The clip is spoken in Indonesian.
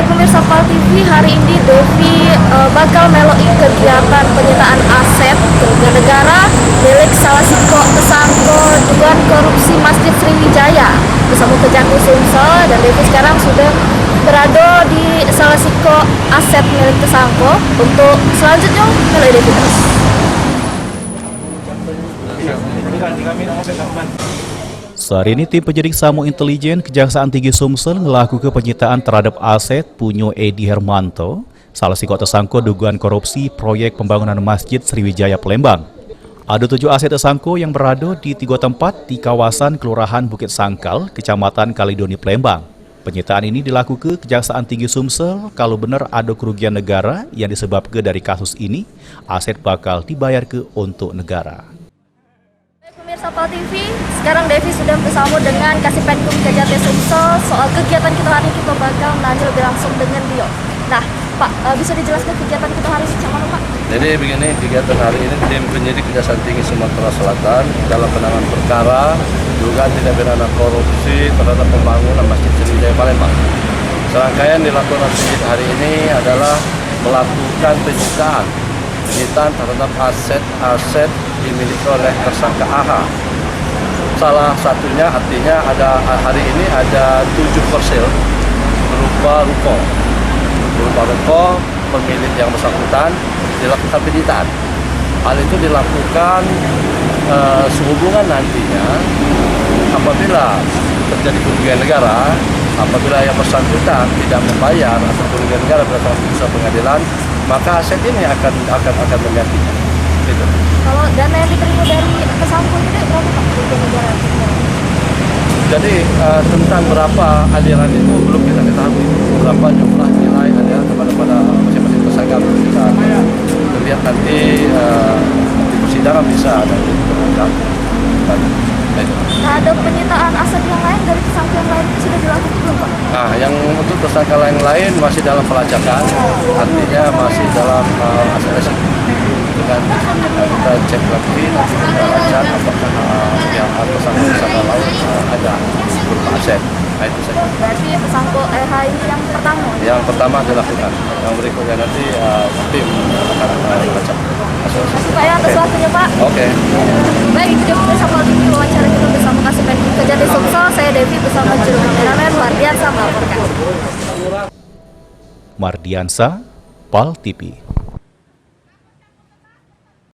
pemirsa PAL TV, hari ini Devi bakal meloi kegiatan penyitaan aset kerugian negara milik Salasiko tersangka dugaan korupsi Masjid Sriwijaya bersama Kejaksaan Sumsel, dan Devi sekarang sudah berada di Salasiko aset milik tersangka untuk selanjutnya meloi Devi terus. Saat ini tim penyidik Samo Intelijen Kejaksaan Tinggi Sumsel melakukan penyitaan terhadap aset punya Edi Hermanto, salah satu tersangka dugaan korupsi proyek pembangunan Masjid Sriwijaya Palembang. Ada 7 aset tersangka yang berada di 3 tempat di kawasan Kelurahan Bukit Sangkal, Kecamatan Kalidoni, Palembang. Penyitaan ini dilakukan Kejaksaan Tinggi Sumsel kalau benar ada kerugian negara yang disebabkan dari kasus ini, aset bakal dibayar ke untuk negara. Pemirsa PAL TV, sekarang Devi sudah bersama dengan Kasih Penkum Kejaksaan Sumsel. Soal kegiatan kita hari ini kita bakal nanya lebih langsung dengan dia. Nah, Pak, bisa dijelaskan kegiatan kita hari ini macam mana, Pak? Jadi begini, kegiatan hari ini tim penyidik Kejaksaan Tinggi Sumatera Selatan dalam penanganan perkara dugaan tindak pidana korupsi terhadap pembangunan Masjid Sriwijaya Palembang. Serangkaian dilakukan penyidik hari ini adalah melakukan penyitaan terhadap aset-aset dimiliki oleh tersangka AH. Salah satunya artinya hari ini ada 7 parcel berupa ruko pemilik yang bersangkutan dilakukan penyitaan. Hal itu dilakukan sehubungan nantinya apabila terjadi kerugian negara, apabila yang bersangkutan tidak membayar atau kerugian negara berdasarkan putusan pengadilan, maka aset ini akan menggantinya. Gitu. Kalau dana yang diterima dari tersangka ini berapa, Pak, kerugian negara? Jadi tentang berapa aliran itu belum kita ketahui, berapa jumlah nilai aliran kepada masing-masing tersangka belum kita lihat nanti di persidangan bisa ada terungkap. Nah, ada penyitaan aset yang lain dari tersangka yang lain itu sudah dilakukan belum, Pak? Nah, yang untuk tersangka lain masih dalam pelacakan, artinya masih dalam aset. Dengan kita cek lagi, nanti kita lacak apakah yang tersangka lain ada berupa aset. Nah, itu saja. Berarti tersangka RH ini yang pertama? Yang pertama dilakukan, yang berikutnya nanti tim akan melacak. Terima kasih, Pak, ya, atas waktunya, Pak. Oke. Baik, itu dia pemirsa PAL TV, wawancara kita bersama Kasih Penkum Kejaksaan Sumsel. Saya Devi bersama juru kameramen Mardiansa melaporkan. Mardiansa, PAL TV.